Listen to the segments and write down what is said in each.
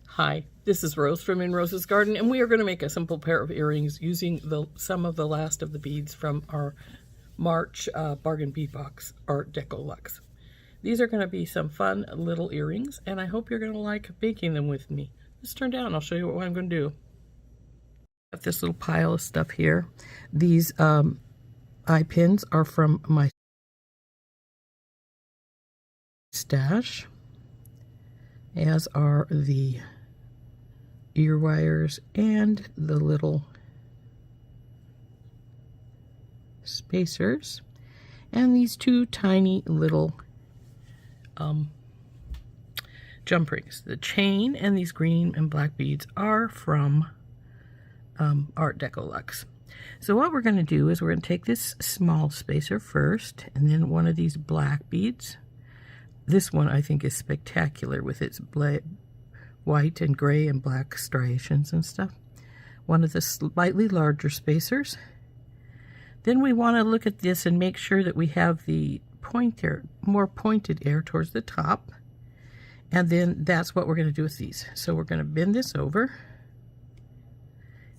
Hi, this is Rose from In Rose's Garden, and we are going to make a simple pair of earrings using some of the last of the beads from our March Bargain Bead Box Art Deco Luxe. These are going to be some fun little earrings, and I hope you're going to like making them with me. Let's turn down. I'll show you what I'm going to do. Got this little pile of stuff here. These eye pins are from my stash, as are the ear wires and the little spacers, and these two tiny little jump rings. The chain and these green and black beads are from Art Deco Luxe. So what we're going to do is we're going to take this small spacer first, and then one of these black beads. This one I think is spectacular with its white and gray and black striations and stuff. One of the slightly larger spacers. Then we want to look at this and make sure that we have the more pointed air towards the top. And then that's what we're going to do with these. So we're going to bend this over.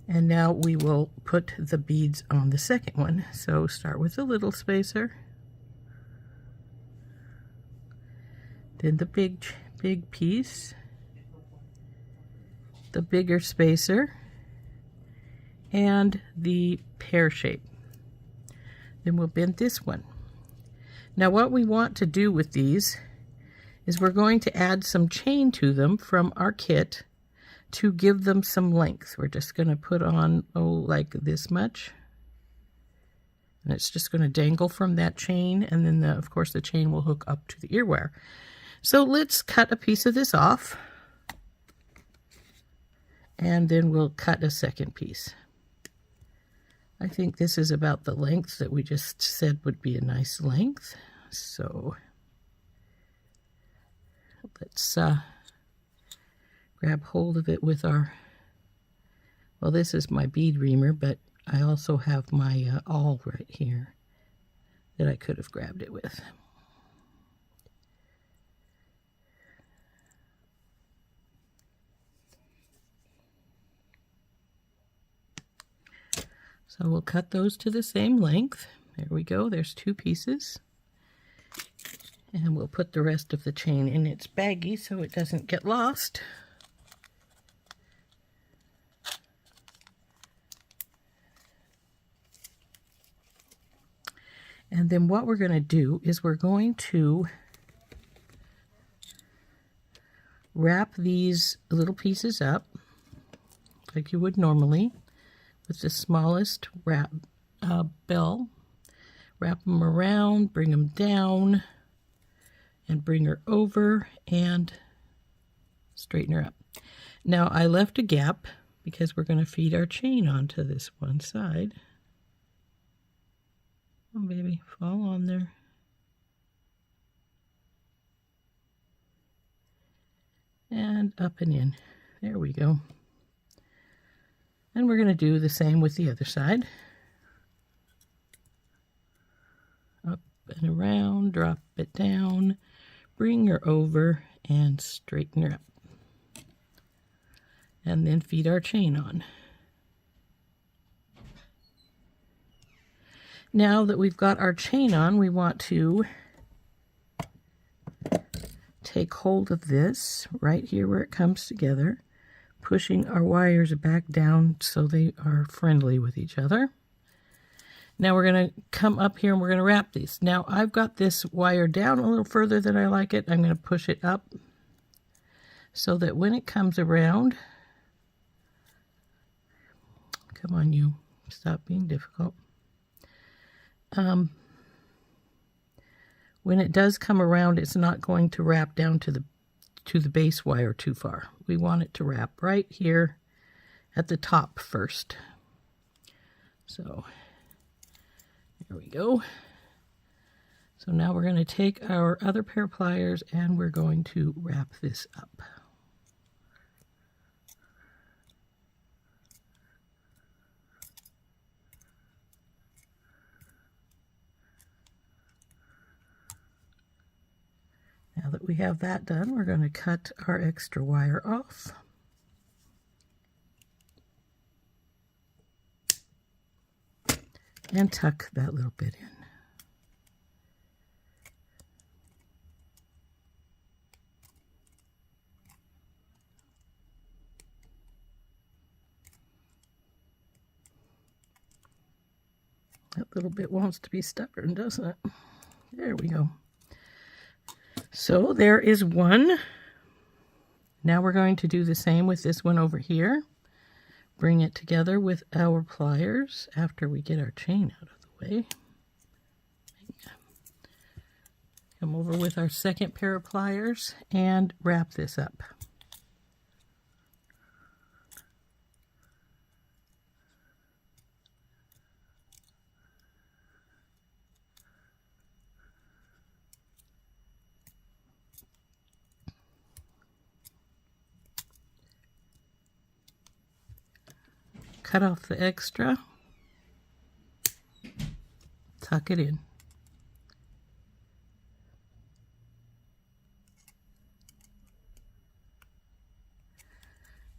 And now we will put the beads on the second one. So start with the little spacer. Then the big piece. The bigger spacer. And the pear shape. Then we'll bend this one. Now what we want to do with these is we're going to add some chain to them from our kit to give them some length. We're just going to put on, like this much. And it's just going to dangle from that chain, and then of course the chain will hook up to the ear wire. So let's cut a piece of this off, and then we'll cut a second piece. I think this is about the length that we just said would be a nice length. So let's grab hold of it with our, well, this is my bead reamer, but I also have my awl right here that I could have grabbed it with. So we'll cut those to the same length. There we go, there's two pieces. And we'll put the rest of the chain in its baggie so it doesn't get lost. And then what we're going to do is we're going to wrap these little pieces up like you would normally with the smallest bell. Wrap them around, bring them down, and bring her over and straighten her up. Now I left a gap because we're going to feed our chain onto this one side. Oh baby, fall on there. And up and in. There we go. And we're going to do the same with the other side. Up and around, drop it down, bring her over, and straighten her up. And then feed our chain on. Now that we've got our chain on, we want to take hold of this right here where it comes together, pushing our wires back down so they are friendly with each other. Now we're going to come up here and we're going to wrap these. Now I've got this wire down a little further than I like it. I'm going to push it up so that when it comes around, come on you, stop being difficult. When it does come around, it's not going to wrap down to the base wire too far. We want it to wrap right here at the top first. So there we go. So now we're going to take our other pair of pliers and we're going to wrap this up. Now that we have that done, we're going to cut our extra wire off. and tuck that little bit in. That little bit wants to be stubborn, doesn't it? There we go. So there is one. Now we're going to do the same with this one over here. Bring it together with our pliers after we get our chain out of the way. Come over with our second pair of pliers and wrap this up. Cut off the extra, tuck it in.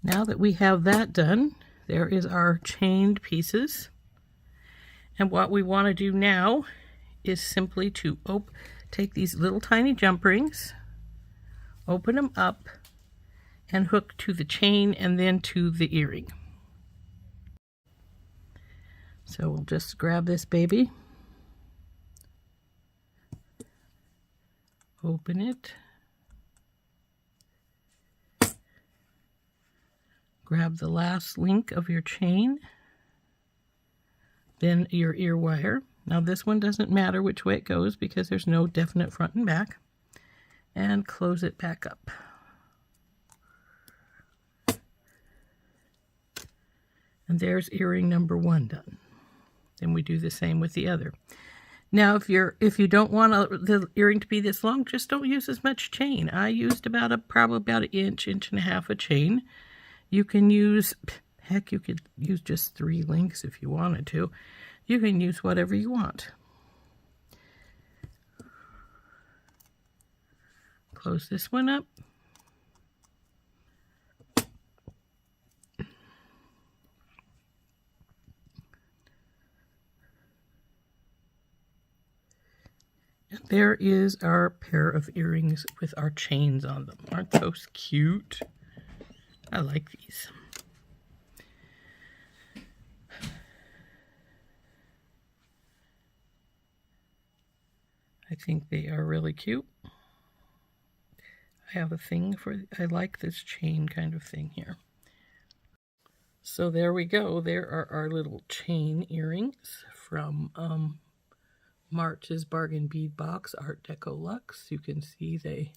Now that we have that done, there is our chained pieces. And what we want to do now is simply to take these little tiny jump rings, open them up, and hook to the chain and then to the earring. So we'll just grab this baby, open it, grab the last link of your chain, then your ear wire. Now this one doesn't matter which way it goes because there's no definite front and back, and close it back up. And there's earring number 1 done. Then we do the same with the other. Now, if you don't want the earring to be this long, just don't use as much chain. I used probably about an inch and a half of chain. You can use, heck, you could use just 3 links if you wanted to. You can use whatever you want. Close this one up. There is our pair of earrings with our chains on them. Aren't those cute? I like these. I think they are really cute. I have a thing I like this chain kind of thing here. So there we go. There are our little chain earrings from March's Bargain Bead Box, Art Deco Luxe. You can see they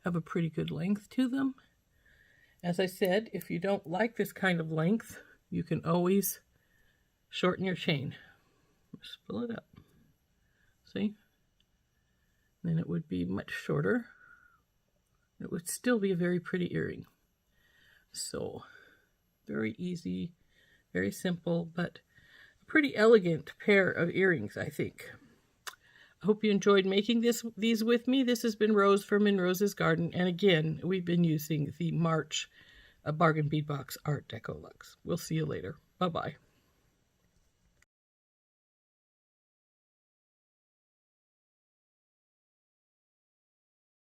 have a pretty good length to them. As I said, if you don't like this kind of length, you can always shorten your chain. Just pull it up. See? Then it would be much shorter. It would still be a very pretty earring. So, very easy, very simple, but pretty elegant pair of earrings, I think. I hope you enjoyed making these with me. This has been Rose from In Rose's Garden, and again, we've been using the March Bargain Bead Box Art Deco Luxe. We'll see you later. Bye-bye.